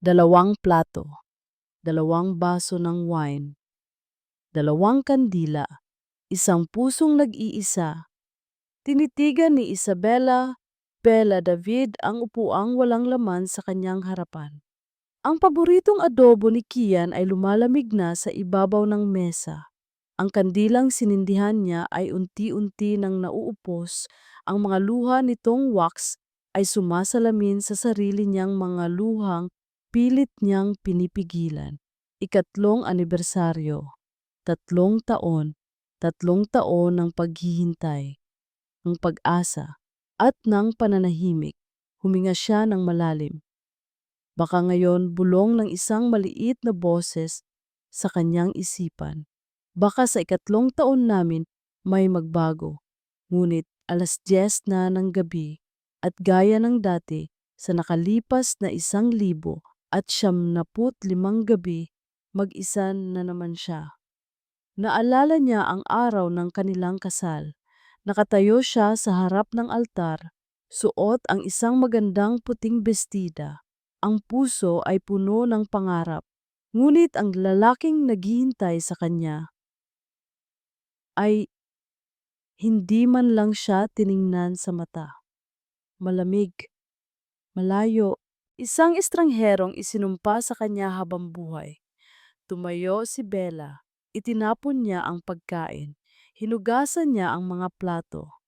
2 plato, 2 baso ng wine, 2 kandila, isang pusong nag-iisa. Tinitigan ni Isabela, Bella David ang upuang walang laman sa kanyang harapan. Ang paboritong adobo ni Kian ay lumalamig na sa ibabaw ng mesa. Ang kandilang sinindihan niya ay unti-unti nang nauupos, ang mga luha nitong wax ay sumasalamin sa sarili niyang mga luhang pilit niyang pinipigilan. 3 anibersaryo, 3 taon, 3 taon ng paghihintay, ng pag-asa, at ng pananahimik. Huminga siya ng malalim. Baka ngayon bulong ng isang maliit na boses sa kanyang isipan. Baka sa 3 taon namin may magbago. Ngunit 10:00 na ng gabi at gaya ng dati sa nakalipas na 1,075 gabi, mag-isa na naman siya. Naalala niya ang araw ng kanilang kasal. Nakatayo siya sa harap ng altar, suot ang isang magandang puting bestida. Ang puso ay puno ng pangarap, ngunit ang lalaking naghihintay sa kanya ay hindi man lang siya tiningnan sa mata. Malamig, malayo, isang estrangherong isinumpa sa kanya habang buhay. Tumayo si Bella, itinapon niya ang pagkain, hinugasan niya ang mga plato,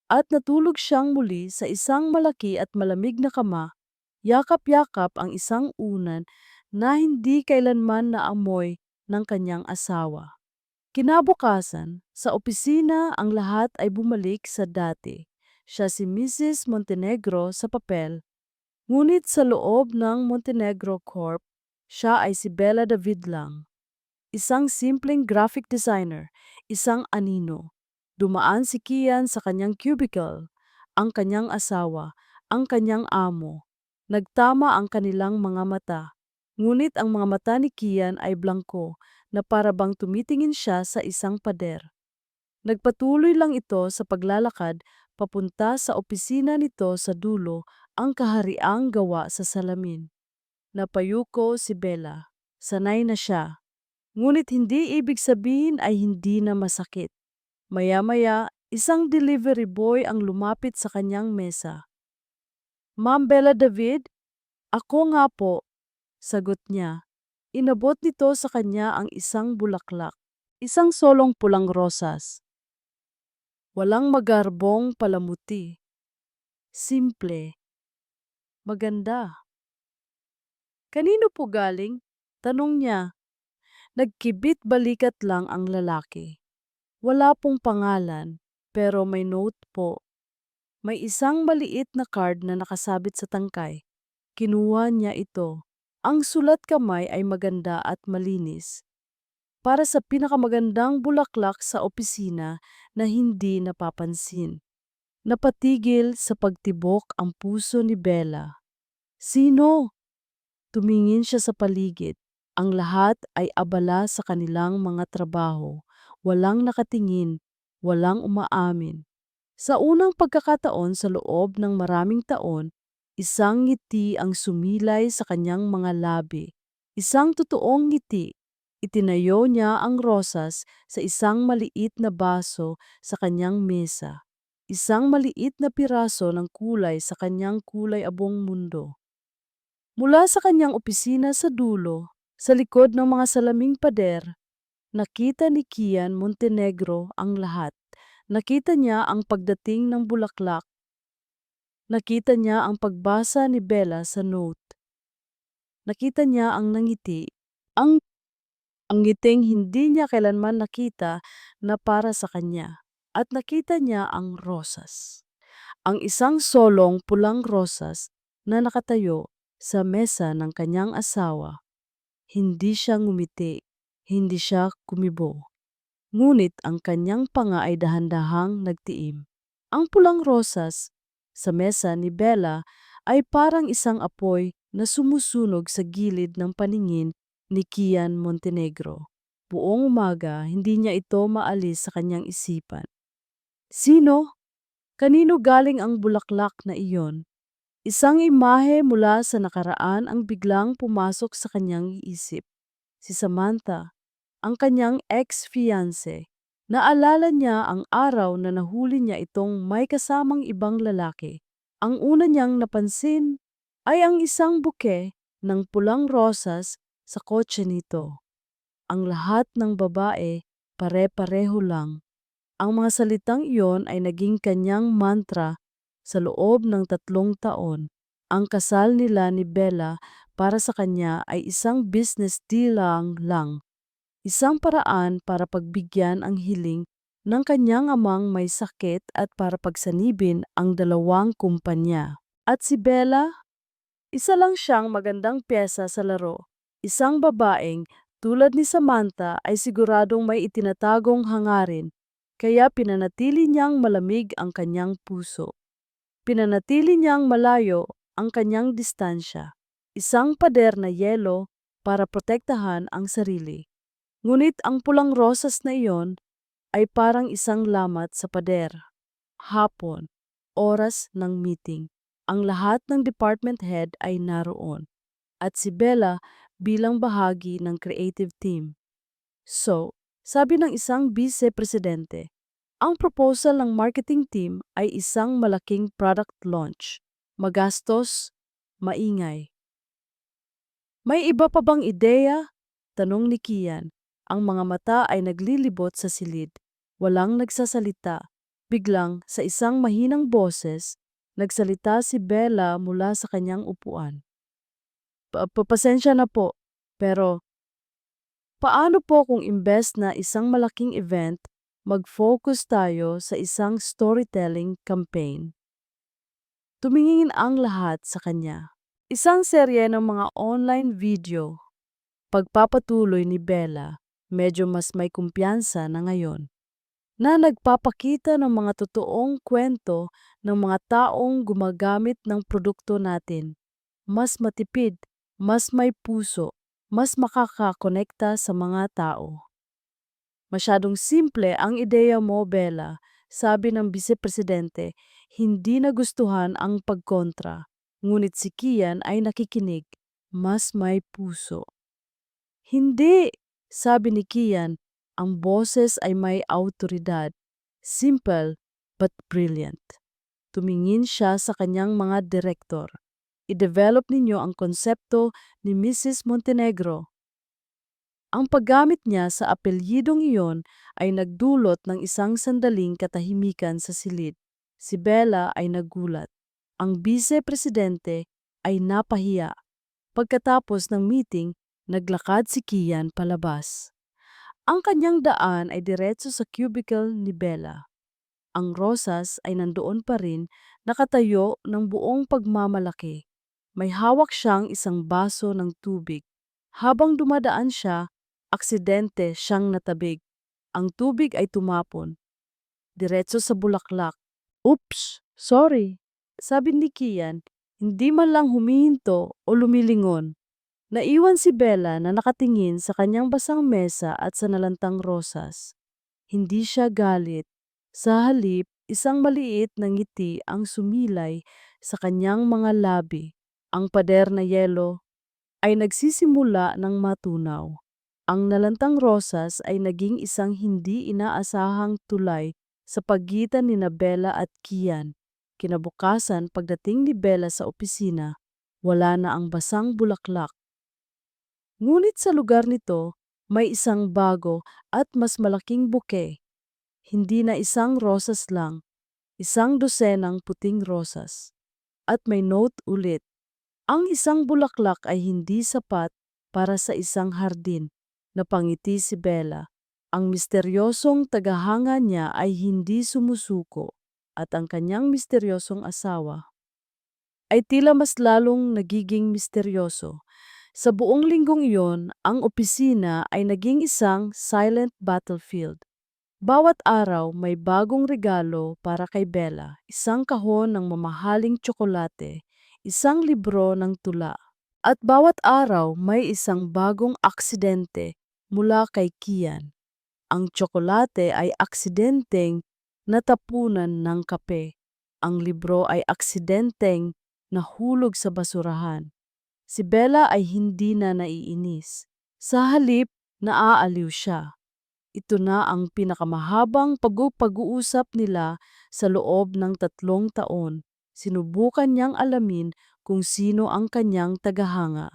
at natulog siyang muli sa isang malaki at malamig na kama, yakap-yakap ang isang unan na hindi kailanman naamoy ng kanyang asawa. Kinabukasan, sa opisina ang lahat ay bumalik sa dati. Siya si Mrs. Montenegro sa papel, ngunit sa loob ng Montenegro Corp, siya ay si Bella David lang. Isang simpleng graphic designer, isang anino. Dumaan si Kian sa kanyang cubicle, ang kanyang asawa, ang kanyang amo. Nagtama ang kanilang mga mata. Ngunit ang mga mata ni Kian ay blangko na para bang tumitingin siya sa isang pader. Nagpatuloy lang ito sa paglalakad papunta sa opisina nito sa dulo, ang kahariang gawa sa salamin. Napayuko si Bella. Sanay na siya. Ngunit hindi ibig sabihin ay hindi na masakit. Maya-maya, isang delivery boy ang lumapit sa kanyang mesa. "Ma'am Bella David, ako nga po," sagot niya. Inabot nito sa kanya ang isang bulaklak, isang solong pulang rosas. Walang magarbong palamuti. Simple, maganda. "Kanino po galing?" tanong niya. Nagkibit balikat lang ang lalaki. Wala pong pangalan, pero may note po. May isang maliit na card na nakasabit sa tangkay. Kinuha niya ito. Ang sulat kamay ay maganda at malinis. Para sa pinakamagandang bulaklak sa opisina na hindi napapansin. Napatigil sa pagtibok ang puso ni Bella. Sino? Tumingin siya sa paligid. Ang lahat ay abala sa kanilang mga trabaho. Walang nakatingin, walang umaamin. Sa unang pagkakataon sa loob ng maraming taon, isang ngiti ang sumilay sa kanyang mga labi. Isang totoong ngiti. Itinayo niya ang rosas sa isang maliit na baso sa kanyang mesa. Isang maliit na piraso ng kulay sa kanyang kulay abong mundo. Mula sa kanyang opisina sa dulo, sa likod ng mga salaming pader, nakita ni Kian Montenegro ang lahat. Nakita niya ang pagdating ng bulaklak. Nakita niya ang pagbasa ni Bella sa note. Nakita niya ang nangiti. Ang ngiting hindi niya kailanman nakita na para sa kanya. At nakita niya ang rosas. Ang isang solong pulang rosas na nakatayo sa mesa ng kanyang asawa. Hindi siya ngumiti, hindi siya kumibo. Ngunit ang kanyang panga ay dahan-dahang nagtiim. Ang pulang rosas sa mesa ni Bella ay parang isang apoy na sumusunog sa gilid ng paningin ni Kian Montenegro. Buong umaga, hindi niya ito maalis sa kanyang isipan. Sino? Kanino galing ang bulaklak na iyon? Isang imahe mula sa nakaraan ang biglang pumasok sa kanyang isip. Si Samantha, ang kanyang ex-fiancé. Naalala niya ang araw na nahuli niya itong may kasamang ibang lalaki. Ang una niyang napansin ay ang isang buke ng pulang rosas sa kotse nito. Ang lahat ng babae pare-pareho lang. Ang mga salitang iyon ay naging kanyang mantra sa loob ng 3 taon. Ang kasal nila ni Bella para sa kanya ay isang business deal lang. Isang paraan para pagbigyan ang hiling ng kanyang amang may sakit at para pagsanibin ang dalawang kumpanya. At si Bella, isa lang siyang magandang pyesa sa laro. Isang babaeng tulad ni Samantha ay siguradong may itinatagong hangarin, kaya pinanatili niyang malamig ang kanyang puso. Pinanatili niyang malayo ang kanyang distansya. Isang pader na yelo para protektahan ang sarili. Ngunit ang pulang rosas na iyon ay parang isang lamat sa pader. Hapon, oras ng meeting. Ang lahat ng department head ay naroon. At si Bella bilang bahagi ng creative team. So, sabi ng isang vice-presidente, ang proposal ng marketing team ay isang malaking product launch. Magastos, maingay. May iba pa bang ideya? Tanong ni Kian. Ang mga mata ay naglilibot sa silid. Walang nagsasalita. Biglang, sa isang mahinang boses, nagsalita si Bella mula sa kanyang upuan. Pasensya na po, pero paano po kung imbes na isang malaking event, mag-focus tayo sa isang storytelling campaign? Tumingin ang lahat sa kanya. Isang serye ng mga online video. Pagpapatuloy ni Bella, medyo mas may kumpiyansa na ngayon, na nagpapakita ng mga totoong kwento ng mga taong gumagamit ng produkto natin. Mas matipid, mas may puso, mas makakakonekta sa mga tao. Masyadong simple ang ideya mo, Bella, sabi ng vice-presidente. Hindi nagustuhan ang pagkontra. Ngunit si Kian ay nakikinig, mas may puso. Hindi, sabi ni Kian, ang boses ay may autoridad. Simple but brilliant. Tumingin siya sa kanyang mga direktor. I-develop ninyo ang konsepto ni Mrs. Montenegro. Ang paggamit niya sa apelyidong iyon ay nagdulot ng isang sandaling katahimikan sa silid. Si Bella ay nagulat. Ang vice-presidente ay napahiya. Pagkatapos ng meeting, naglakad si Kian palabas. Ang kanyang daan ay diretso sa cubicle ni Bella. Ang rosas ay nandoon pa rin, nakatayo ng buong pagmamalaki. May hawak siyang isang baso ng tubig. Habang dumadaan siya, aksidente siyang natabig. Ang tubig ay tumapon, diretso sa bulaklak. Oops, sorry, sabi ni Kian, hindi man lang humihinto o lumilingon. Naiwan si Bella na nakatingin sa kanyang basang mesa at sa nalantang rosas. Hindi siya galit. Sa halip, isang maliit na ngiti ang sumilay sa kanyang mga labi. Ang pader na yelo ay nagsisimula ng matunaw. Ang nalantang rosas ay naging isang hindi inaasahang tulay sa pagitan ni Bella at Kian. Kinabukasan, pagdating ni Bella sa opisina, wala na ang basang bulaklak. Ngunit sa lugar nito, may isang bago at mas malaking buke. Hindi na isang rosas lang, isang dosenang puting rosas. At may note ulit. Ang isang bulaklak ay hindi sapat para sa isang hardin. Napangiti si Bella. Ang misteryosong tagahanga niya ay hindi sumusuko at ang kanyang misteryosong asawa ay tila mas lalong nagiging misteryoso. Sa buong linggong iyon, ang opisina ay naging isang silent battlefield. Bawat araw may bagong regalo para kay Bella, isang kahon ng mamahaling tsokolate, isang libro ng tula. At bawat araw may isang bagong aksidente mula kay Kian. Ang tsokolate ay aksidenteng natapunan ng kape. Ang libro ay aksidenteng nahulog sa basurahan. Si Bella ay hindi na naiinis. Sa halip, naaaliw siya. Ito na ang pinakamahabang pag-uusap nila sa loob ng 3 taon. Sinubukan niyang alamin kung sino ang kanyang tagahanga.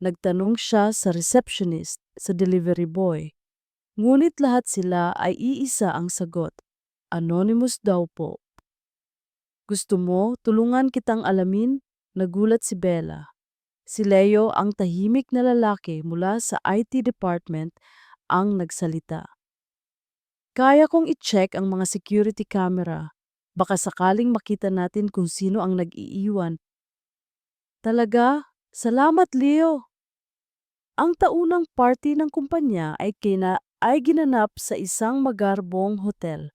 Nagtanong siya sa receptionist, sa delivery boy. Ngunit lahat sila ay iisa ang sagot. Anonymous daw po. Gusto mo, tulungan kitang alamin? Nagulat si Bella. Si Leo, ang tahimik na lalaki mula sa IT department, ang nagsalita. Kaya kong i-check ang mga security camera. Baka sakaling makita natin kung sino ang nag-iiwan. Talaga? Salamat, Leo. Ang taunang party ng kumpanya ay ginanap sa isang magarbong hotel.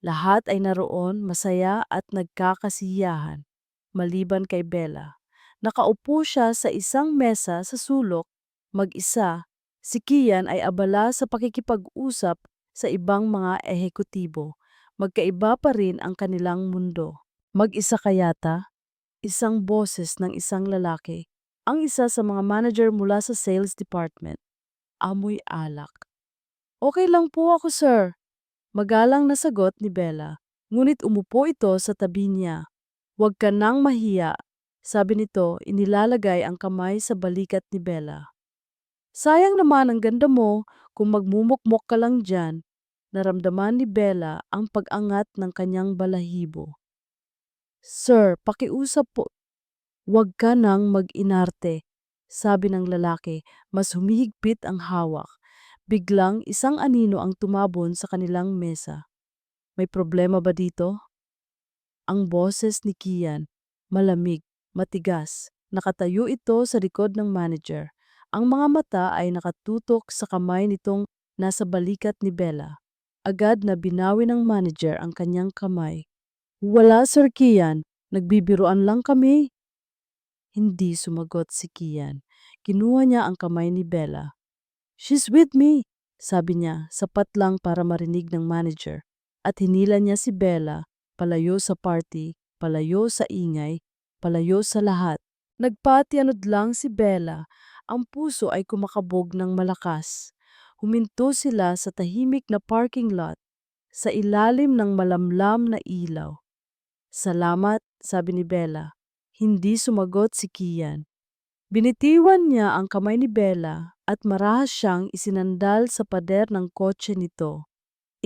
Lahat ay naroon, masaya at nagkakasiyahan, maliban kay Bella. Nakaupo siya sa isang mesa sa sulok, mag-isa. Si Kian ay abala sa pakikipag-usap sa ibang mga ehekutibo. Magkaiba pa rin ang kanilang mundo. Mag-isa kayata? Isang boses ng isang lalaki. Ang isa sa mga manager mula sa sales department. Amoy alak. Okay lang po ako, sir. Magalang na sagot ni Bella, ngunit umupo ito sa tabi niya. Huwag ka nang mahiya, sabi nito, inilalagay ang kamay sa balikat ni Bella. Sayang naman ang ganda mo kung magmumukmok ka lang dyan. Naramdaman ni Bella ang pag-angat ng kanyang balahibo. Sir, pakiusap po. Huwag ka nang mag-inarte, sabi ng lalaki, mas humihigpit ang hawak. Biglang isang anino ang tumabon sa kanilang mesa. May problema ba dito? Ang boses ni Kian, malamig, matigas. Nakatayo ito sa likod ng manager. Ang mga mata ay nakatutok sa kamay nitong nasa balikat ni Bella. Agad na binawi ng manager ang kanyang kamay. Wala, Sir Kian. Nagbibiruan lang kami. Hindi sumagot si Kian. Kinuha niya ang kamay ni Bella. She's with me, sabi niya, sapat lang para marinig ng manager. At hinila niya si Bella, palayo sa party, palayo sa ingay, palayo sa lahat. Nagpatianod lang si Bella, ang puso ay kumakabog ng malakas. Huminto sila sa tahimik na parking lot, sa ilalim ng malamlam na ilaw. Salamat, sabi ni Bella. Hindi sumagot si Kian. Binitiwan niya ang kamay ni Bella at marahas siyang isinandal sa pader ng kotse nito.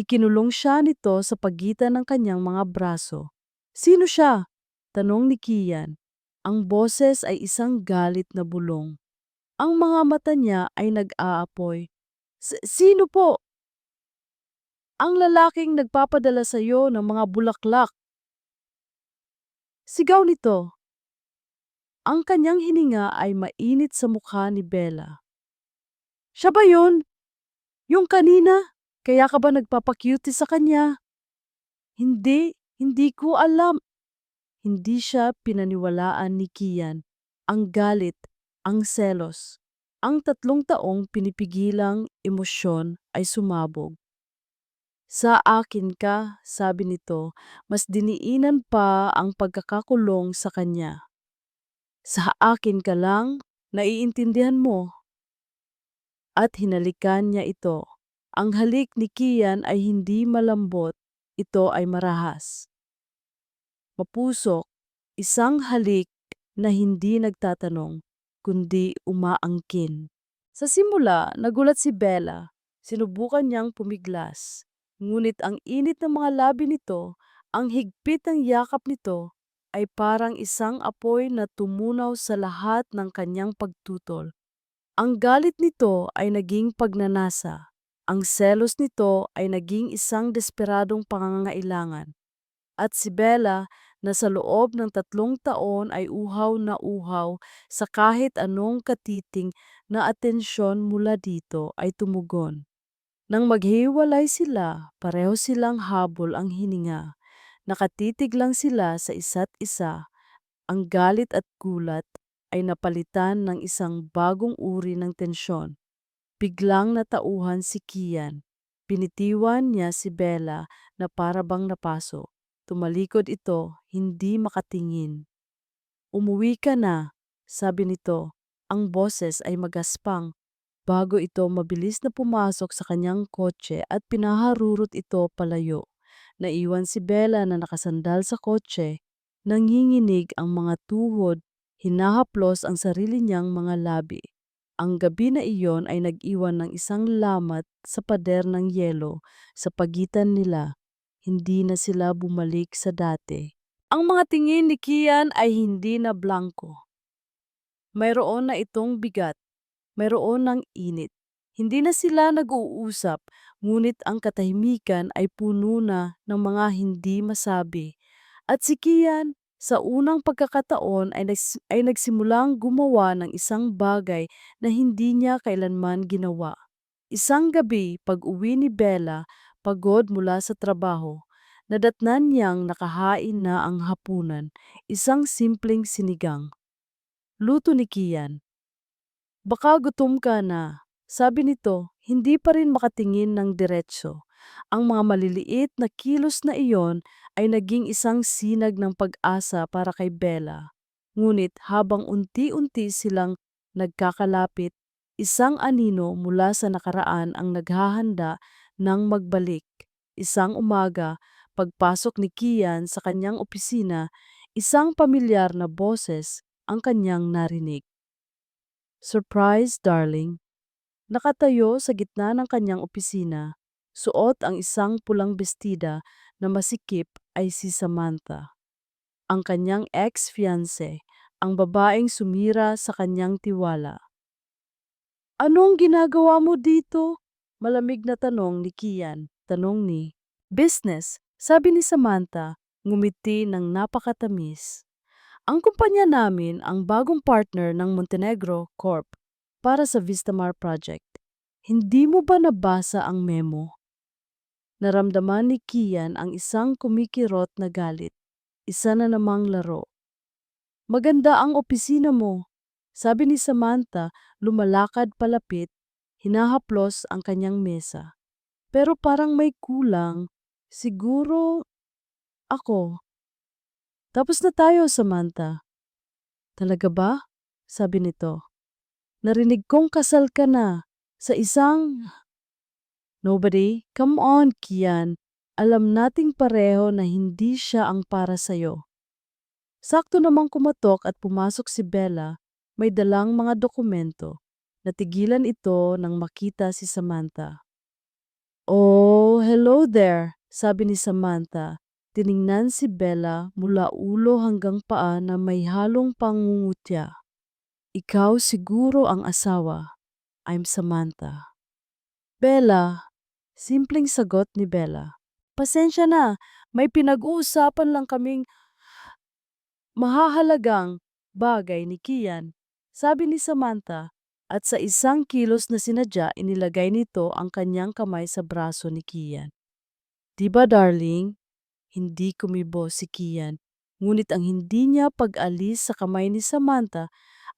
Ikinulong siya nito sa pagitan ng kanyang mga braso. Sino siya? Tanong ni Kian. Ang boses ay isang galit na bulong. Ang mga mata niya ay nag-aapoy. Sino po? Ang lalaking nagpapadala sa iyo ng mga bulaklak. Sigaw nito. Ang kanyang hininga ay mainit sa mukha ni Bella. Siya ba yun? Yung kanina? Kaya ka ba nagpapakyuti sa kanya? Hindi ko alam. Hindi siya pinaniwalaan ni Kian. Ang galit, ang selos, ang 3 taong pinipigilang emosyon ay sumabog. Sa akin ka, sabi nito, mas diniinan pa ang pagkakakulong sa kanya. Sa akin ka lang, naiintindihan mo. At hinalikan niya ito. Ang halik ni Kian ay hindi malambot, ito ay marahas. Mapusok, isang halik na hindi nagtatanong, kundi umaangkin. Sa simula, nagulat si Bella. Sinubukan niyang pumiglas. Ngunit ang init ng mga labi nito, ang higpit ng yakap nito, ay parang isang apoy na tumunaw sa lahat ng kanyang pagtutol. Ang galit nito ay naging pagnanasa. Ang selos nito ay naging isang desperadong pangangailangan. At si Bella na sa loob ng 3 taon ay uhaw na uhaw sa kahit anong katiting na atensyon mula dito ay tumugon. Nang maghiwalay sila, pareho silang habol ang hininga. Nakatitig lang sila sa isa't isa. Ang galit at gulat ay napalitan ng isang bagong uri ng tensyon. Biglang natauhan si Kian. Pinitiwan niya si Bella na para bang napaso. Tumalikod ito, hindi makatingin. Umuwi ka na, sabi nito. Ang boses ay magaspang. Bago ito mabilis na pumasok sa kanyang kotse at pinaharurot ito palayo. Naiwan si Bella na nakasandal sa kotse. Nanginginig ang mga tuhod, hinahaplos ang sarili niyang mga labi. Ang gabi na iyon ay nag-iwan ng isang lamat sa pader ng yelo sa pagitan nila. Hindi na sila bumalik sa dati. Ang mga tingin ni Kian ay hindi na blanko. Mayroon na itong bigat, mayroon ng init. Hindi na sila nag-uusap, ngunit ang katahimikan ay puno na ng mga hindi masabi. At si Kian, sa unang pagkakataon ay nagsimulang gumawa ng isang bagay na hindi niya kailanman ginawa. Isang gabi, pag-uwi ni Bella, pagod mula sa trabaho, nadatnan niyang nakahain na ang hapunan, isang simpleng sinigang. Luto ni Kian. Baka gutom ka na. Sabi nito, hindi pa rin makatingin ng diretso. Ang mga maliliit na kilos na iyon ay naging isang sinag ng pag-asa para kay Bella. Ngunit habang unti-unti silang nagkakalapit, isang anino mula sa nakaraan ang naghahanda ng magbalik. Isang umaga, pagpasok ni Kian sa kanyang opisina, isang pamilyar na boses ang kanyang narinig. Surprise, darling. Nakatayo sa gitna ng kanyang opisina, suot ang isang pulang bestida na masikip ay si Samantha. Ang kanyang ex-fiancé, ang babaeng sumira sa kanyang tiwala. Anong ginagawa mo dito? Malamig na tanong ni Kian. Tanong ni Business, sabi ni Samantha, ngumiti ng napakatamis. Ang kumpanya namin ang bagong partner ng Montenegro Corp para sa Vistamar Project. Hindi mo ba nabasa ang memo? Naramdaman ni Kian ang isang kumikirot na galit. Isa na namang laro. Maganda ang opisina mo, sabi ni Samantha, lumalakad palapit, hinahaplos ang kanyang mesa. Pero parang may kulang. Siguro ako. Tapos na tayo, Samantha. Talaga ba? Sabi nito. Narinig kong kasal ka na sa isang... Nobody, come on, Kian. Alam nating pareho na hindi siya ang para sa'yo. Sakto namang kumatok at pumasok si Bella, may dalang mga dokumento. Natigilan ito nang makita si Samantha. Oh, hello there, sabi ni Samantha. Tiningnan si Bella mula ulo hanggang paa na may halong pangungutya. Ikaw siguro ang asawa. I'm Samantha. Bella, simpleng sagot ni Bella. Pasensya na, may pinag-uusapan lang kaming mahahalagang bagay ni Kian, sabi ni Samantha, at sa isang kilos na sinadya inilagay nito ang kanyang kamay sa braso ni Kian. Diba darling, hindi kumibo si Kian, ngunit ang hindi niya pag-alis sa kamay ni Samantha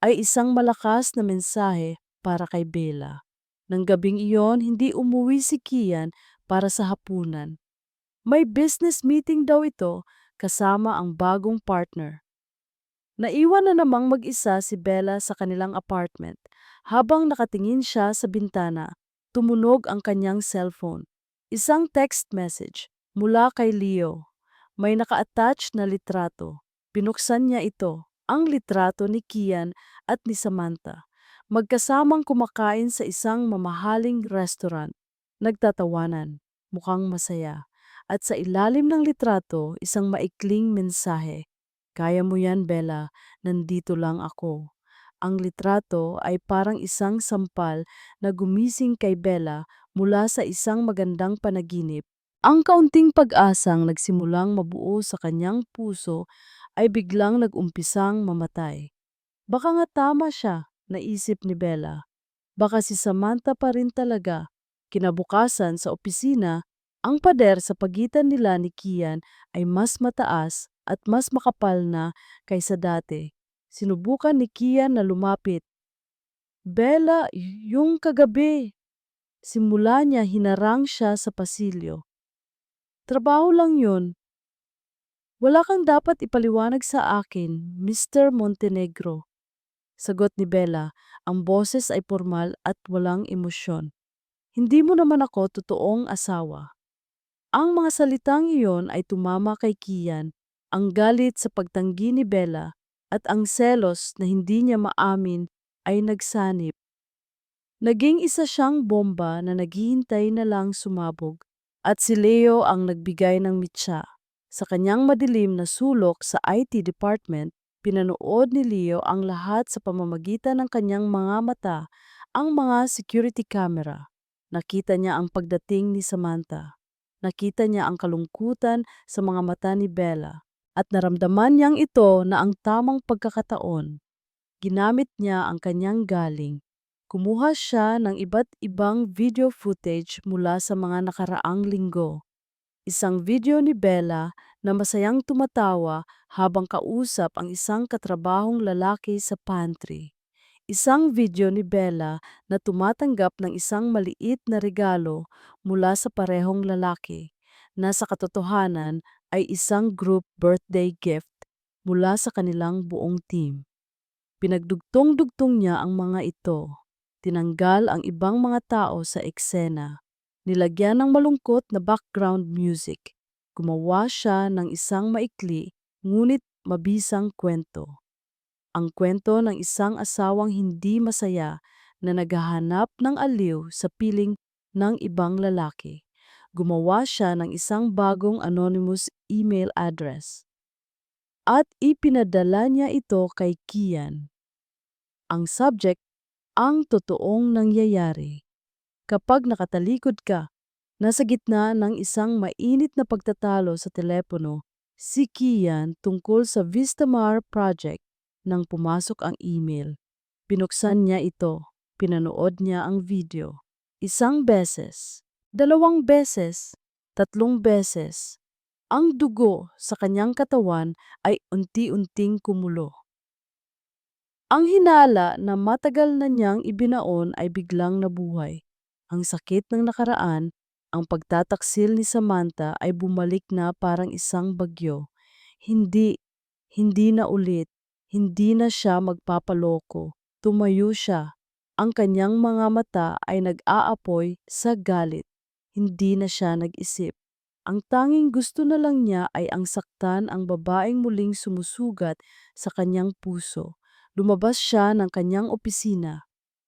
ay isang malakas na mensahe para kay Bella. Nang gabing iyon, hindi umuwi si Kian para sa hapunan. May business meeting daw ito kasama ang bagong partner. Naiwan na namang mag-isa si Bella sa kanilang apartment. Habang nakatingin siya sa bintana, tumunog ang kanyang cellphone. Isang text message mula kay Leo. May naka-attach na litrato. Binuksan niya ito, ang litrato ni Kian at ni Samantha. Magkasamang kumakain sa isang mamahaling restaurant. Nagtatawanan, mukhang masaya. At sa ilalim ng litrato, isang maikling mensahe. Kaya mo yan, Bella. Nandito lang ako. Ang litrato ay parang isang sampal na gumising kay Bella mula sa isang magandang panaginip. Ang kaunting pag-asang nagsimulang mabuo sa kanyang puso ay biglang nag-umpisang mamatay. Baka nga tama siya, naisip ni Bella. Baka si Samantha pa rin talaga. Kinabukasan sa opisina, ang pader sa pagitan nila ni Kian ay mas mataas at mas makapal na kaysa dati. Sinubukan ni Kian na lumapit. Bella, yung kagabi. Simula niya hinarang siya sa pasilyo. Trabaho lang yun. Wala kang dapat ipaliwanag sa akin, Mr. Montenegro. Sagot ni Bella, ang boses ay formal at walang emosyon. Hindi mo naman ako totoong asawa. Ang mga salitang iyon ay tumama kay Kian, ang galit sa pagtanggi ni Bella at ang selos na hindi niya maamin ay nagsanib. Naging isa siyang bomba na naghihintay na lang sumabog at si Leo ang nagbigay ng mitsa. Sa kanyang madilim na sulok sa IT department, pinanood ni Leo ang lahat sa pamamagitan ng kanyang mga mata, ang mga security camera. Nakita niya ang pagdating ni Samantha. Nakita niya ang kalungkutan sa mga mata ni Bella at naramdaman niyang ito na ang tamang pagkakataon. Ginamit niya ang kanyang galing. Kumuha siya ng iba't ibang video footage mula sa mga nakaraang linggo. Isang video ni Bella na masayang tumatawa habang kausap ang isang katrabahong lalaki sa pantry. Isang video ni Bella na tumatanggap ng isang maliit na regalo mula sa parehong lalaki, na sa katotohanan ay isang group birthday gift mula sa kanilang buong team. Pinagdugtong-dugtong niya ang mga ito. Tinanggal ang ibang mga tao sa eksena. Nilagyan ng malungkot na background music. Gumawa siya ng isang maikli ngunit mabisang kwento. Ang kwento ng isang asawang hindi masaya na naghahanap ng aliw sa piling ng ibang lalaki. Gumawa siya ng isang bagong anonymous email address at ipinadala niya ito kay Kian. Ang subject, ang totoong nangyayari. Kapag nakatalikod ka, nasa gitna ng isang mainit na pagtatalo sa telepono, si Kian tungkol sa Vistamar project nang pumasok ang email. Pinuksan niya ito, pinanood niya ang video. Isang beses, dalawang beses, tatlong beses. Ang dugo sa kanyang katawan ay unti-unting kumulo. Ang hinala na matagal na niyang ibinaon ay biglang nabuhay. Ang sakit ng nakaraan, ang pagtataksil ni Samantha ay bumalik na parang isang bagyo. Hindi, hindi na ulit, hindi na siya magpapaloko. Tumayo siya. Ang kanyang mga mata ay nag-aapoy sa galit. Hindi na siya nag-isip. Ang tanging gusto na lang niya ay ang saktan ang babaeng muling sumusugat sa kanyang puso. Lumabas siya ng kanyang opisina.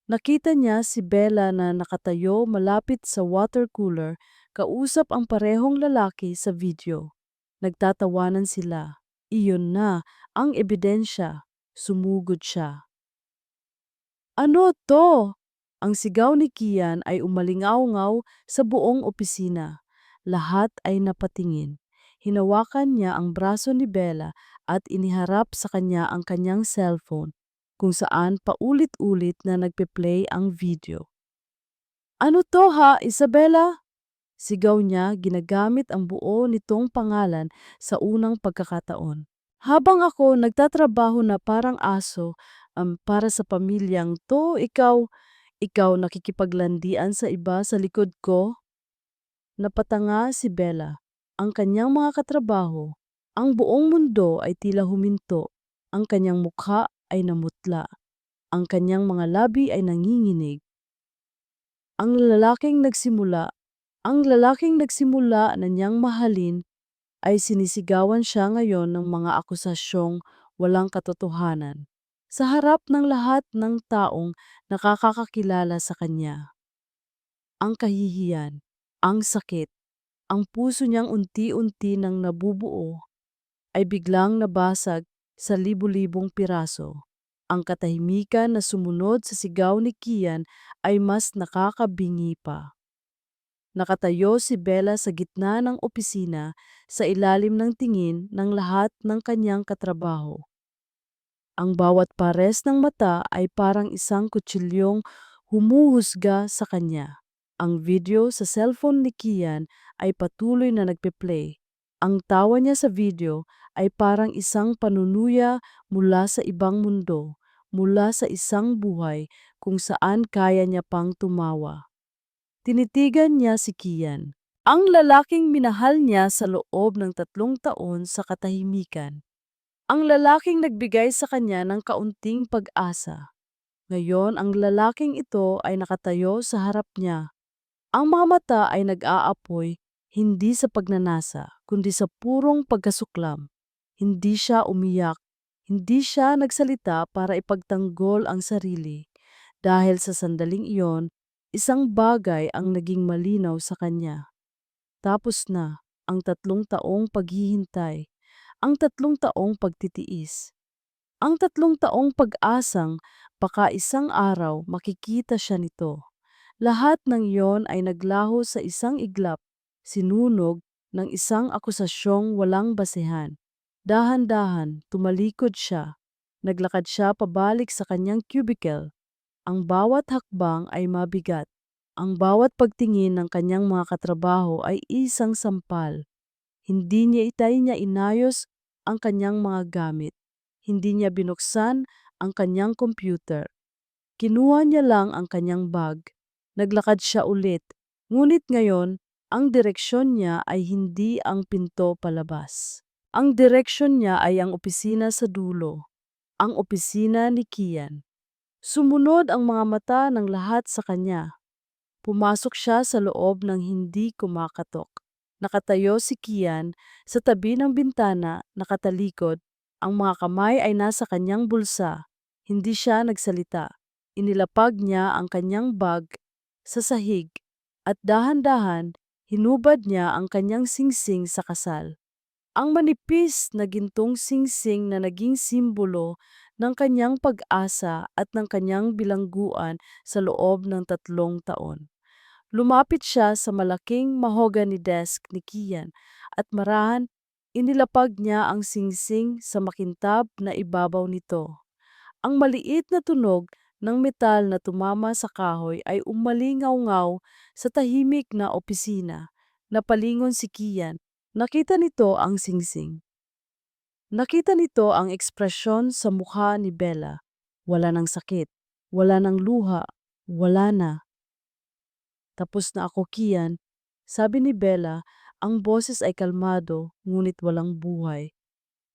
Nakita niya si Bella na nakatayo malapit sa water cooler, kausap ang parehong lalaki sa video. Nagtatawanan sila. Iyon na ang ebidensya. Sumugod siya. Ano to? Ang sigaw ni Kian ay umalingaw-ngaw sa buong opisina. Lahat ay napatingin. Hinawakan niya ang braso ni Bella at iniharap sa kanya ang kanyang cellphone, kung saan paulit-ulit na nagpe-play ang video. Ano to ha, Isabella? Sigaw niya ginagamit ang buo nitong pangalan sa unang pagkakataon. Habang ako nagtatrabaho na parang aso para sa pamilyang to, ikaw nakikipaglandian sa iba sa likod ko? Napatanga si Bella. Ang kanyang mga katrabaho, ang buong mundo ay tila huminto. Ang kanyang mukha ay namutla. Ang kanyang mga labi ay nanginginig. Ang lalaking nagsimula na niyang mahalin ay sinisigawan siya ngayon ng mga akusasyong walang katotohanan. Sa harap ng lahat ng taong nakakakilala sa kanya. Ang kahihiyan, ang sakit, ang puso niyang unti-unti nang nabubuo ay biglang nabasag sa libu-libong piraso. Ang katahimikan na sumunod sa sigaw ni Kian ay mas nakakabingi pa. Nakatayo si Bella sa gitna ng opisina sa ilalim ng tingin ng lahat ng kanyang katrabaho. Ang bawat pares ng mata ay parang isang kutsilyong humuhusga sa kanya. Ang video sa cellphone ni Kian ay patuloy na nagpe-play. Ang tawa niya sa video ay parang isang panunuya mula sa ibang mundo, mula sa isang buhay kung saan kaya niya pang tumawa. Tinitigan niya si Kian. ang lalaking minahal niya sa loob ng 3 taon sa katahimikan. Ang lalaking nagbigay sa kanya ng kaunting pag-asa. Ngayon ang lalaking ito ay nakatayo sa harap niya. Ang mga mata ay nag-aapoy, hindi sa pagnanasa, kundi sa purong pagkasuklam. Hindi siya umiyak, hindi siya nagsalita para ipagtanggol ang sarili. Dahil sa sandaling iyon, isang bagay ang naging malinaw sa kanya. Tapos na ang 3 taong paghihintay, ang 3 taong pagtitiis, ang 3 taong pag-asang baka isang araw makikita siya nito. Lahat ng iyon ay naglaho sa isang iglap, sinunog ng isang akusasyong walang basehan. Dahan-dahan, tumalikod siya. Naglakad siya pabalik sa kanyang cubicle. Ang bawat hakbang ay mabigat. Ang bawat pagtingin ng kanyang mga katrabaho ay isang sampal. Hindi niya inayos ang kanyang mga gamit. Hindi niya binuksan ang kanyang computer. Kinuha niya lang ang kanyang bag. Naglakad siya ulit. Ngunit ngayon, ang direksyon niya ay hindi ang pinto palabas. Ang direksyon niya ay ang opisina sa dulo. Ang opisina ni Kian. Sumunod ang mga mata ng lahat sa kanya. Pumasok siya sa loob ng hindi kumakatok. Nakatayo si Kian sa tabi ng bintana, nakatalikod. Ang mga kamay ay nasa kanyang bulsa. Hindi siya nagsalita. Inilapag niya ang kanyang bag sa sahig at dahan-dahan hinubad niya ang kanyang singsing sa kasal. Ang manipis na gintong singsing na naging simbolo ng kanyang pag-asa at ng kanyang bilangguan sa loob ng 3 taon. Lumapit siya sa malaking mahogany desk ni Kian at marahan inilapag niya ang singsing sa makintab na ibabaw nito. Ang maliit na tunog ng metal na tumama sa kahoy ay umalingaw-ngaw sa tahimik na opisina. Napalingon si Kian. Nakita nito ang singsing. Nakita nito ang ekspresyon sa mukha ni Bella. Wala ng sakit, wala ng luha, wala na. Tapos na ako, Kian. Sabi ni Bella, ang boses ay kalmado, ngunit walang buhay.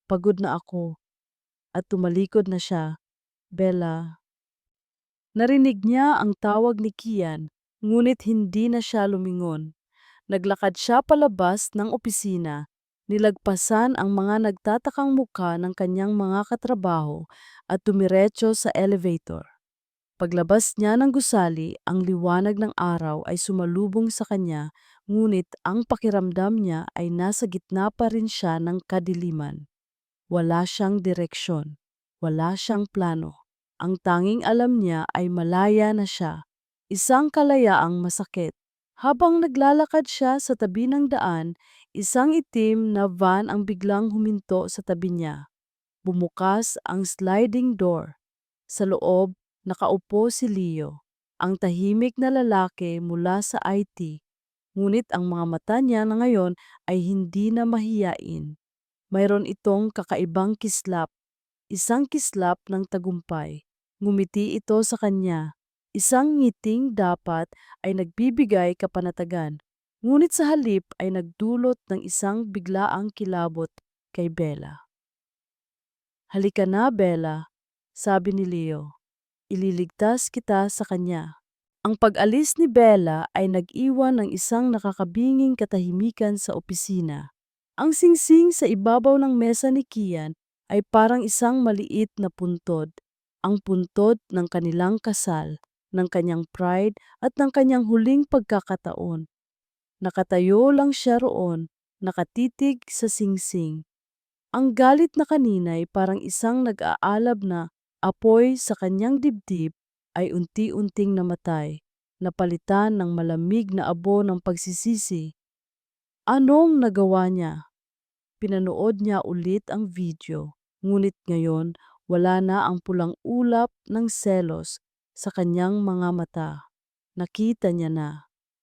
Pagod na ako. At tumalikod na siya. Bella. Narinig niya ang tawag ni Kian, ngunit hindi na siya lumingon. Naglakad siya palabas ng opisina. Nilagpasan ang mga nagtatakang mukha ng kanyang mga katrabaho at tumiretso sa elevator. Paglabas niya ng gusali, ang liwanag ng araw ay sumalubong sa kanya, ngunit ang pakiramdam niya ay nasa gitna pa rin siya ng kadiliman. Wala siyang direksyon, wala siyang plano. Ang tanging alam niya ay malaya na siya, isang kalayaang masakit. Habang naglalakad siya sa tabi ng daan, isang itim na van ang biglang huminto sa tabi niya. Bumukas ang sliding door. Sa loob, nakaupo si Leo, ang tahimik na lalaki mula sa IT. Ngunit ang mga mata niya na ngayon ay hindi na mahiyain. Mayroon itong kakaibang kislap, isang kislap ng tagumpay. Ngumiti ito sa kanya. Isang ngiting dapat ay nagbibigay kapanatagan, ngunit sa halip ay nagdulot ng isang biglaang kilabot kay Bella. Halika na, Bella, sabi ni Leo. Ililigtas kita sa kanya. Ang pag-alis ni Bella ay nag-iwan ng isang nakakabinging katahimikan sa opisina. Ang singsing sa ibabaw ng mesa ni Kian ay parang isang maliit na puntod. Ang puntod ng kanilang kasal, ng kanyang pride at ng kanyang huling pagkakataon. Nakatayo lang siya roon, nakatitig sa singsing. Ang galit na kanina'y parang isang nag-aalab na apoy sa kanyang dibdib ay unti-unting namatay, napalitan ng malamig na abo ng pagsisisi. Anong nagawa niya? Pinanood niya ulit ang video, ngunit ngayon wala na ang pulang ulap ng selos sa kanyang mga mata. Nakita niya na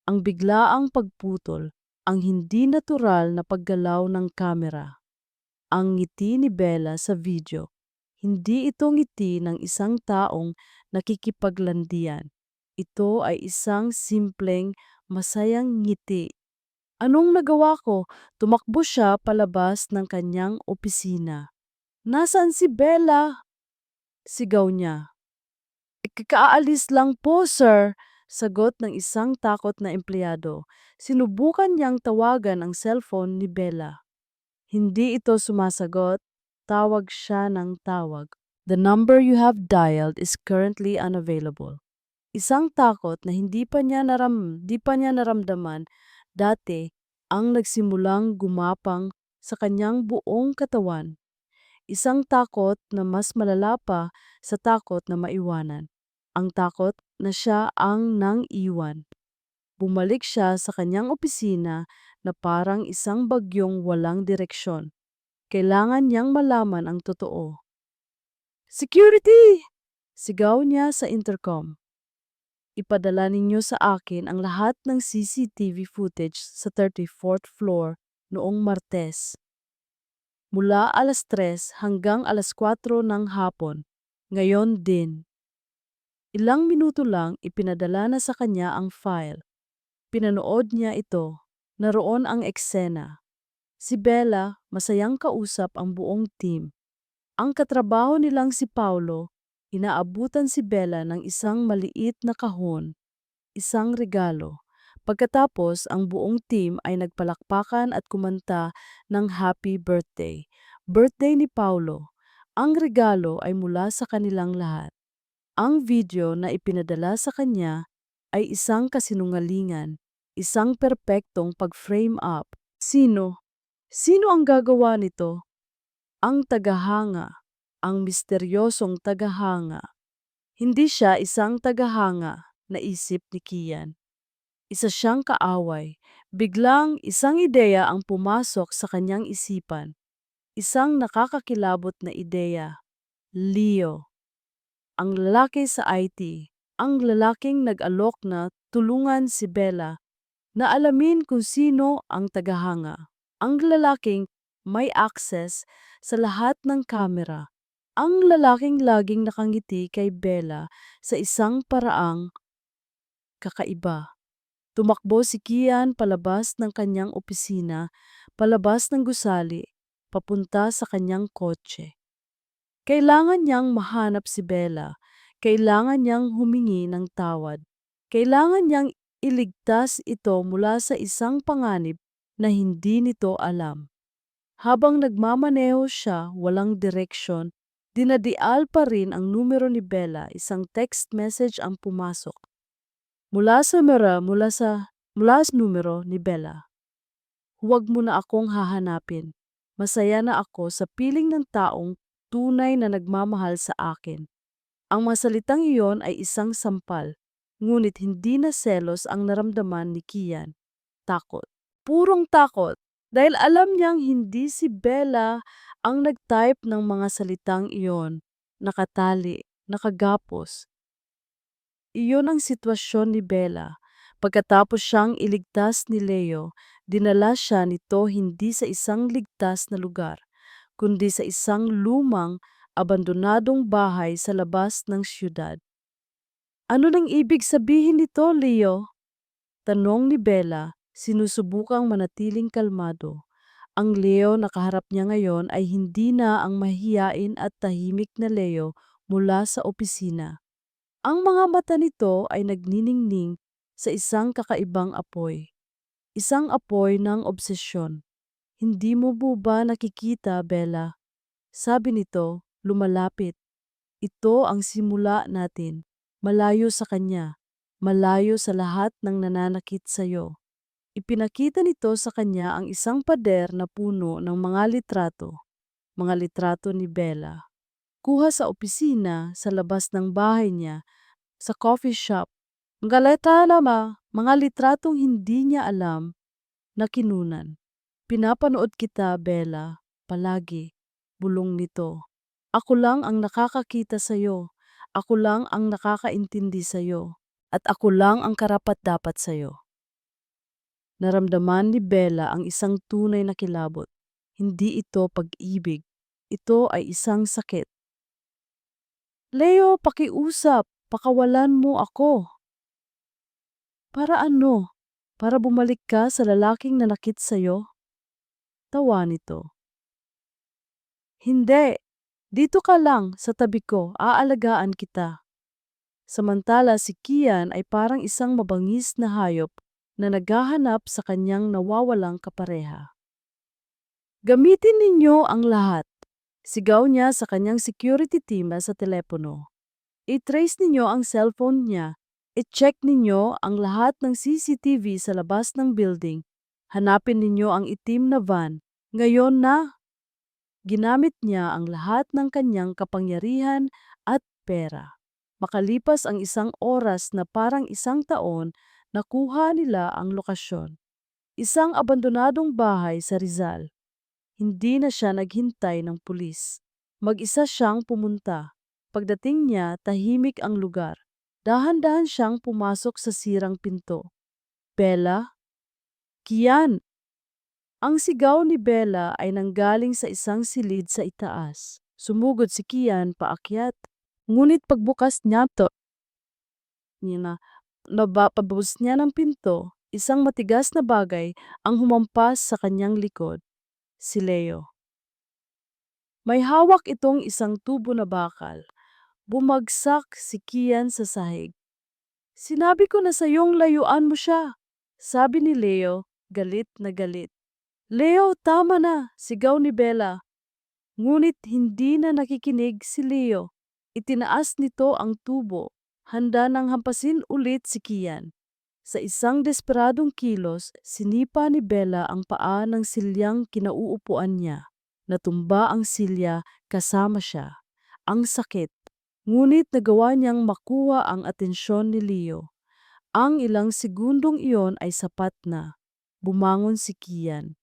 ang biglaang pagputol, ang hindi natural na paggalaw ng kamera. Ang ngiti ni Bella sa video, hindi ito ngiti ng isang taong nakikipaglandian. Ito ay isang simpleng, masayang ngiti. Anong nagawa ko? Tumakbo siya palabas ng kanyang opisina. Nasaan si Bella? Sigaw niya. Kakaalis lang po, sir. Sagot ng isang takot na empleyado. Sinubukan niyang tawagan ang cellphone ni Bella. Hindi ito sumasagot. Tawag siya ng tawag. The number you have dialed is currently unavailable. Isang takot na di pa niya naramdaman dati ang nagsimulang gumapang sa kanyang buong katawan. Isang takot na mas malala pa sa takot na maiwanan. Ang takot na siya ang nang iwan. Bumalik siya sa kanyang opisina na parang isang bagyong walang direksyon. Kailangan niyang malaman ang totoo. Security! Sigaw niya sa intercom. Ipadala ninyo sa akin ang lahat ng CCTV footage sa 34th floor noong Martes. Mula alas 3 hanggang alas 4 ng hapon. Ngayon din. Ilang minuto lang ipinadala na sa kanya ang file. Pinanood niya ito. Naroon ang eksena. Si Bella, masayang kausap ang buong team. Ang katrabaho nilang si Paulo, inaabutan si Bella ng isang maliit na kahon, isang regalo. Pagkatapos, ang buong team ay nagpalakpakan at kumanta ng happy birthday. Birthday ni Paulo. Ang regalo ay mula sa kanilang lahat. Ang video na ipinadala sa kanya ay isang kasinungalingan, isang perpektong pag-frame up. Sino? Sino ang gagawa nito? Ang tagahanga, ang misteryosong tagahanga. Hindi siya isang tagahanga, naisip ni Kian. Isa siyang kaaway. Biglang isang ideya ang pumasok sa kanyang isipan. Isang nakakakilabot na ideya. Leo. Ang lalaki sa IT. Ang lalaking nag-alok na tulungan si Bella na alamin kung sino ang tagahanga. Ang lalaking may access sa lahat ng kamera. Ang lalaking laging nakangiti kay Bella sa isang paraang kakaiba. Tumakbo si Kian palabas ng kanyang opisina, palabas ng gusali, papunta sa kanyang kotse. Kailangan niyang mahanap si Bella. Kailangan niyang humingi ng tawad. Kailangan niyang iligtas ito mula sa isang panganib na hindi nito alam. Habang nagmamaneho siya, walang direksyon, dinadial pa rin ang numero ni Bella. Isang text message ang pumasok. Mula sa numero ni Bella. Huwag mo na akong hahanapin. Masaya na ako sa piling ng taong tunay na nagmamahal sa akin. Ang mga salitang iyon ay isang sampal, ngunit hindi na selos ang naramdaman ni Kian. Takot. Purong takot. Dahil alam niyang hindi si Bella ang nag-type ng mga salitang iyon. Nakatali, nakagapos. Iyon ang sitwasyon ni Bella. Pagkatapos siyang iligtas ni Leo, dinala siya nito hindi sa isang ligtas na lugar, kundi sa isang lumang, abandonadong bahay sa labas ng siyudad. Ano nang ibig sabihin nito, Leo? Tanong ni Bella, sinusubukang manatiling kalmado. Ang Leo na kaharap niya ngayon ay hindi na ang mahiyain at tahimik na Leo mula sa opisina. Ang mga mata nito ay nagniningning sa isang kakaibang apoy. Isang apoy ng obsesyon. Hindi mo ba nakikita, Bella? Sabi nito, lumalapit. Ito ang simula natin. Malayo sa kanya. Malayo sa lahat ng nananakit sa iyo. Ipinakita nito sa kanya ang isang pader na puno ng mga litrato. Mga litrato ni Bella. Kuha sa opisina, sa labas ng bahay niya, sa coffee shop. Mga litratong hindi niya alam na kinunan. Pinapanood kita, Bella, palagi, bulong nito. Ako lang ang nakakakita sa'yo. Ako lang ang nakakaintindi sa'yo. At ako lang ang karapat-dapat sa'yo. Naramdaman ni Bella ang isang tunay na kilabot. Hindi ito pag-ibig. Ito ay isang sakit. Leo, pakiusap. Pakawalan mo ako. Para ano? para bumalik ka sa lalaking nanakit sa'yo? Tawa nito. Hindi, dito ka lang sa tabi ko, aalagaan kita. Samantala si Kian ay parang isang mabangis na hayop na naghahanap sa kanyang nawawalang kapareha. Gamitin ninyo ang lahat. Sigaw niya sa kanyang security team sa telepono. I-trace ninyo ang cellphone niya. I-check ninyo ang lahat ng CCTV sa labas ng building. Hanapin ninyo ang itim na van. Ngayon na, ginamit niya ang lahat ng kanyang kapangyarihan at pera. Makalipas ang isang oras na parang isang taon, nakuha nila ang lokasyon. Isang abandonadong bahay sa Rizal. Hindi na siya naghintay ng pulis. Mag-isa siyang pumunta. Pagdating niya, tahimik ang lugar. Dahan-dahan siyang pumasok sa sirang pinto. Bella? Kian! Ang sigaw ni Bella ay nanggaling sa isang silid sa itaas. Sumugod si Kian paakyat. Ngunit pagbukas niya pabus niya ng pinto, isang matigas na bagay ang humampas sa kanyang likod. Si Leo. May hawak itong isang tubo na bakal. Bumagsak si Kian sa sahig. Sinabi ko na sa iyong layuan mo siya, sabi ni Leo, galit na galit. Leo, tama na, sigaw ni Bella. Ngunit hindi na nakikinig si Leo. Itinaas nito ang tubo, handa nang hampasin ulit si Kian. Sa isang desperadong kilos, sinipa ni Bella ang paa ng silyang kinauupuan niya. Natumba ang silya kasama siya. Ang sakit. Ngunit nagawa niyang makuha ang atensyon ni Leo. Ang ilang segundong iyon ay sapat na. Bumangon si Kian.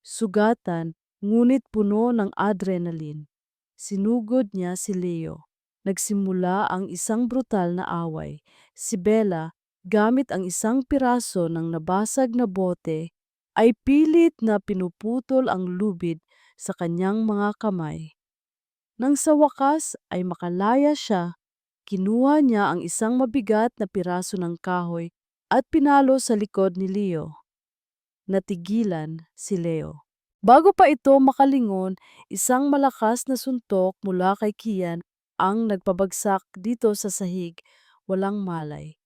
Sugatan, ngunit puno ng adrenaline. Sinugod niya si Leo. Nagsimula ang isang brutal na away. Si Bella, gamit ang isang piraso ng nabasag na bote, ay pilit na pinuputol ang lubid sa kanyang mga kamay. Nang sa wakas ay makalaya siya, kinuha niya ang isang mabigat na piraso ng kahoy at pinalo sa likod ni Leo. Natigilan si Leo. Bago pa ito makalingon, isang malakas na suntok mula kay Kian ang nagpabagsak dito sa sahig, walang malay.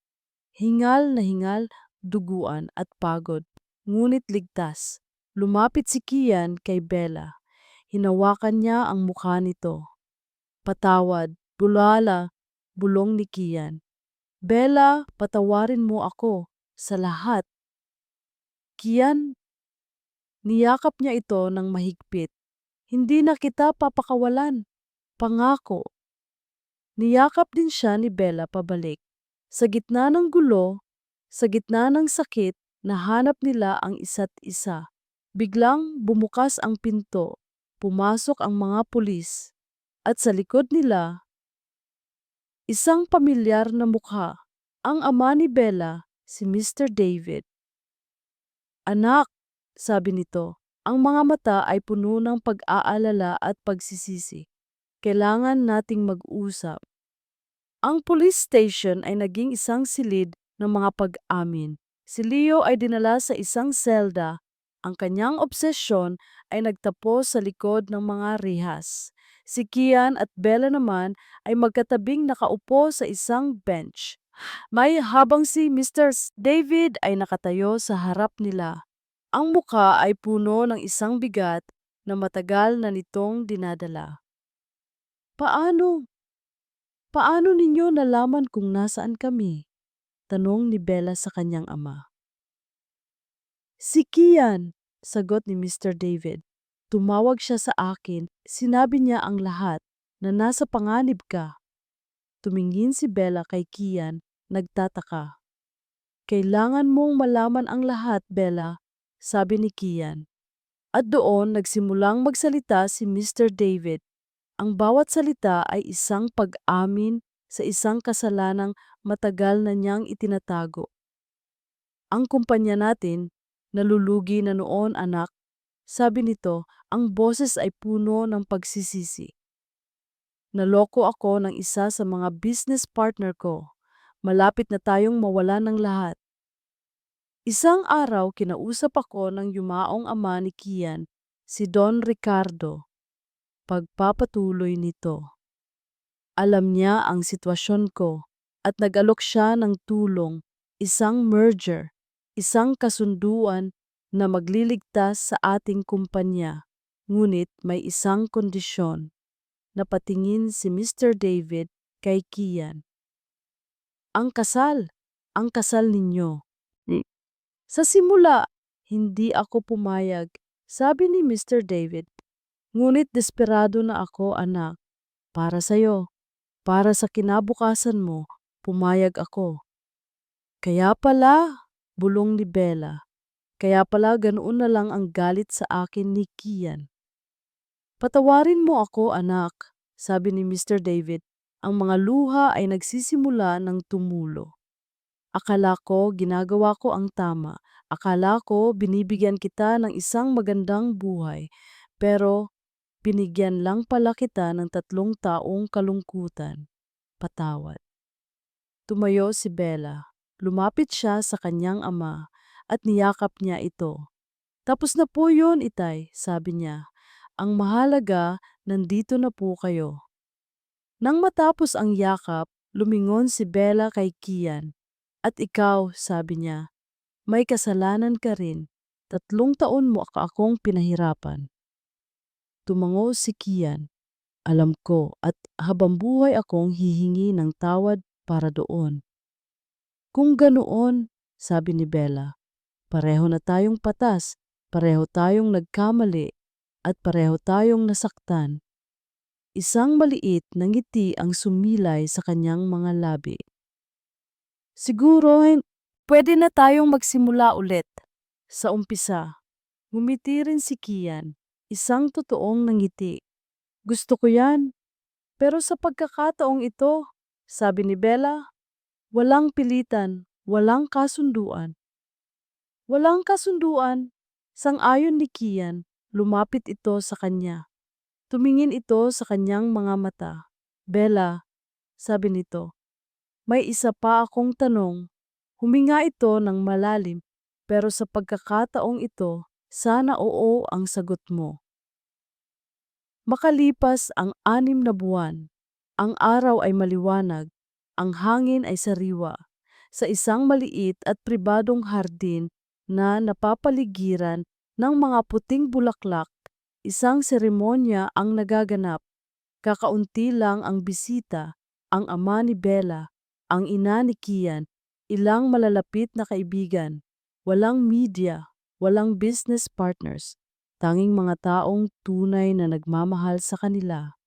Hingal na hingal, duguan at pagod, ngunit ligtas. Lumapit si Kian kay Bella. Hinawakan niya ang mukha nito. Patawad, bulala, bulong ni Kian. Bella, patawarin mo ako sa lahat. Kian, niyakap niya ito ng mahigpit. Hindi na kita papakawalan. Pangako. Niyakap din siya ni Bella pabalik. Sa gitna ng gulo, sa gitna ng sakit, nahanap nila ang isa't isa. Biglang bumukas ang pinto. Pumasok ang mga pulis. At sa likod nila, isang pamilyar na mukha. Ang ama ni Bella, si Mr. David. Anak, sabi nito, ang mga mata ay puno ng pag-aalala at pagsisisi. Kailangan nating mag-usap. Ang police station ay naging isang silid ng mga pag-amin. Si Leo ay dinala sa isang selda. Ang kanyang obsesyon ay nagtapos sa likod ng mga rihas. Si Kian at Bella naman ay magkatabing nakaupo sa isang bench. May habang si Mr. David ay nakatayo sa harap nila. Ang muka ay puno ng isang bigat na matagal na nitong dinadala. Paano? Paano ninyo nalaman kung nasaan kami? Tanong ni Bella sa kanyang ama. Si Kian, sagot ni Mr. David. Tumawag siya sa akin, sinabi niya ang lahat, na nasa panganib ka. Tumingin si Bella kay Kian, nagtataka. Kailangan mong malaman ang lahat, Bella, sabi ni Kian. At doon nagsimulang magsalita si Mr. David. Ang bawat salita ay isang pag-amin sa isang kasalanang matagal na niyang itinatago. Ang kumpanya natin, nalulugi na noon anak, sabi nito, ang boses ay puno ng pagsisisi. Naloko ako ng isa sa mga business partner ko. Malapit na tayong mawala ng lahat. Isang araw kinausap ako ng yumaong ama ni Kian, si Don Ricardo. Pagpapatuloy nito. Alam niya ang sitwasyon ko at nag-alok siya ng tulong, isang merger, isang kasunduan na magliligtas sa ating kumpanya. Ngunit may isang kondisyon. Napatingin si Mr. David kay Kian. Ang kasal ninyo. Sa simula, hindi ako pumayag, sabi ni Mr. David. Ngunit desperado na ako, anak. Para sa'yo, para sa kinabukasan mo, pumayag ako. Kaya pala, bulong ni Bella. Kaya pala ganoon na lang ang galit sa akin ni Kian. Patawarin mo ako, anak, sabi ni Mr. David. Ang mga luha ay nagsisimula ng tumulo. Akala ko ginagawa ko ang tama. Akala ko binibigyan kita ng isang magandang buhay. Pero binigyan lang pala kita ng 3 taong kalungkutan. Patawad. Tumayo si Bella. Lumapit siya sa kanyang ama at niyakap niya ito. Tapos na po yun, itay, sabi niya. Ang mahalaga, nandito na po kayo. Nang matapos ang yakap, lumingon si Bella kay Kian. At ikaw, sabi niya, may kasalanan ka rin. 3 taon mo akong pinahirapan. Tumango si Kian. Alam ko at habang buhay akong hihingi ng tawad para doon. Kung ganoon, sabi ni Bella, pareho na tayong patas, pareho tayong nagkamali, at pareho tayong nasaktan. Isang maliit na ngiti ang sumilay sa kanyang mga labi. Siguro, pwede na tayong magsimula ulit. Sa umpisa, ngumiti rin si Kian, isang totoong nangiti. Gusto ko yan, pero sa pagkakataong ito, sabi ni Bella, walang pilitan, walang kasunduan. Walang kasunduan, sang-ayon ni Kian, lumapit ito sa kanya. Tumingin ito sa kanyang mga mata. Bella, sabi nito, may isa pa akong tanong. Huminga ito ng malalim, pero sa pagkakataong ito, sana oo ang sagot mo. Makalipas ang 6 na buwan, ang araw ay maliwanag, ang hangin ay sariwa. Sa isang maliit at pribadong hardin na napapaligiran ng mga puting bulaklak, isang seremonya ang nagaganap. Kakaunti lang ang bisita, ang ama ni Bella, ang ina ni Kian, ilang malalapit na kaibigan, walang media, walang business partners, tanging mga taong tunay na nagmamahal sa kanila.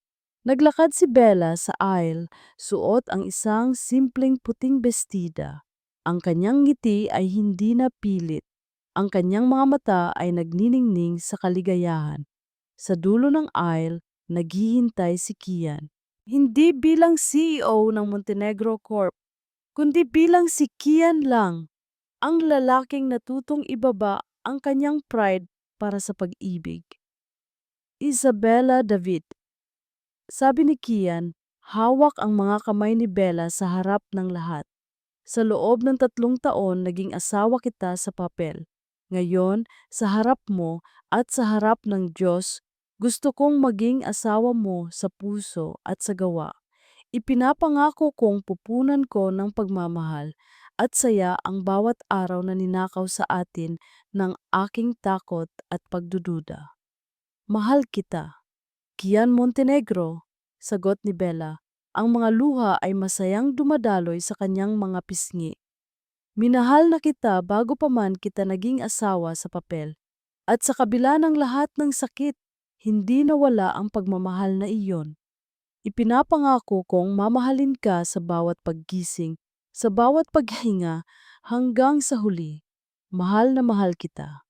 Naglakad si Bella sa aisle, suot ang isang simpleng puting bestida. Ang kanyang ngiti ay hindi na pilit. Ang kanyang mga mata ay nagniningning sa kaligayahan. Sa dulo ng aisle, naghihintay si Kian. Hindi bilang CEO ng Montenegro Corp, kundi bilang si Kian lang, ang lalaking natutong ibaba ang kanyang pride para sa pag-ibig. Isabella David. Sabi ni Kian, hawak ang mga kamay ni Bella sa harap ng lahat. Sa loob ng 3 taon, naging asawa kita sa papel. Ngayon, sa harap mo at sa harap ng Diyos, gusto kong maging asawa mo sa puso at sa gawa. Ipinapangako kong pupunan ko ng pagmamahal at saya ang bawat araw na ninakaw sa atin ng aking takot at pagdududa. Mahal kita. Kian Montenegro, sagot ni Bella. Ang mga luha ay masayang dumadaloy sa kanyang mga pisngi. Minahal na kita bago pa man kita naging asawa sa papel. At sa kabila ng lahat ng sakit, hindi nawala ang pagmamahal na iyon. Ipinapangako kong mamahalin ka sa bawat paggising, sa bawat paghinga, hanggang sa huli. Mahal na mahal kita.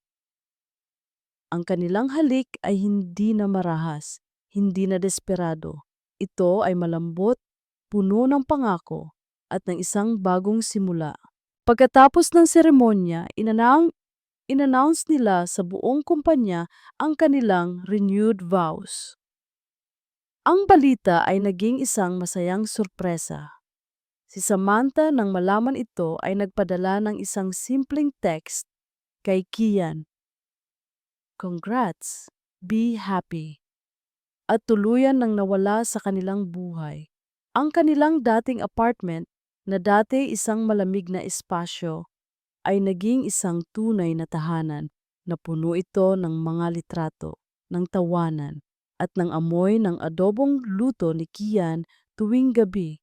Ang kanilang halik ay hindi na marahas, hindi na desperado. Ito ay malambot, puno ng pangako, at ng isang bagong simula. Pagkatapos ng seremonya, inannounce nila sa buong kumpanya ang kanilang renewed vows. Ang balita ay naging isang masayang sorpresa. Si Samantha nang malaman ito ay nagpadala ng isang simpleng text kay Kian. Congrats, be happy. At tuluyan nang nawala sa kanilang buhay. Ang kanilang dating apartment na dati isang malamig na espasyo ay naging isang tunay na tahanan na puno ito ng mga litrato, ng tawanan, at ng amoy ng adobong luto ni Kian tuwing gabi.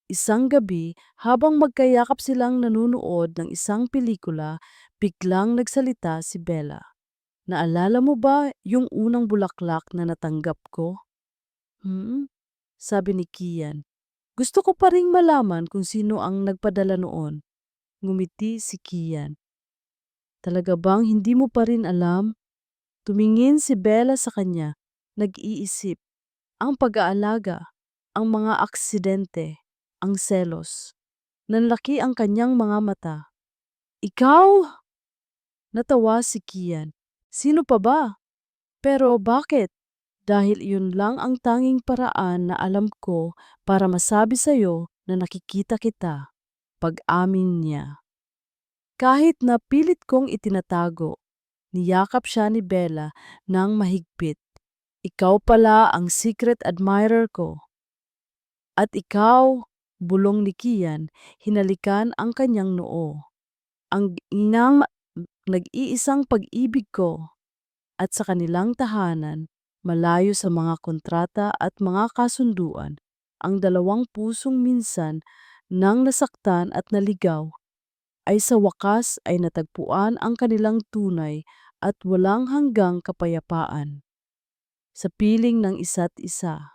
Isang gabi, habang magkayakap silang nanunood ng isang pelikula, biglang nagsalita si Bella. Naalala mo ba yung unang bulaklak na natanggap ko? Hmm? Sabi ni Kian. Gusto ko pa ring malaman kung sino ang nagpadala noon. Ngumiti si Kian. Talaga bang hindi mo pa rin alam? Tumingin si Bella sa kanya, nag-iisip. Ang pag-aalaga, ang mga aksidente, ang selos. Nanlaki ang kanyang mga mata. Ikaw? Natawa si Kian. Sino pa ba? Pero bakit? Dahil iyon lang ang tanging paraan na alam ko para masabi sa'yo na nakikita kita. Pag-amin niya. Kahit na pilit kong itinatago, niyakap siya ni Bella ng mahigpit. Ikaw pala ang secret admirer ko. At ikaw, bulong ni Kian, hinalikan ang kanyang noo. Ang inang nag-iisang pag-ibig ko. At sa kanilang tahanan, malayo sa mga kontrata at mga kasunduan, ang dalawang pusong minsan nang nasaktan at naligaw, ay sa wakas ay natagpuan ang kanilang tunay at walang hanggang kapayapaan sa piling ng isa't isa.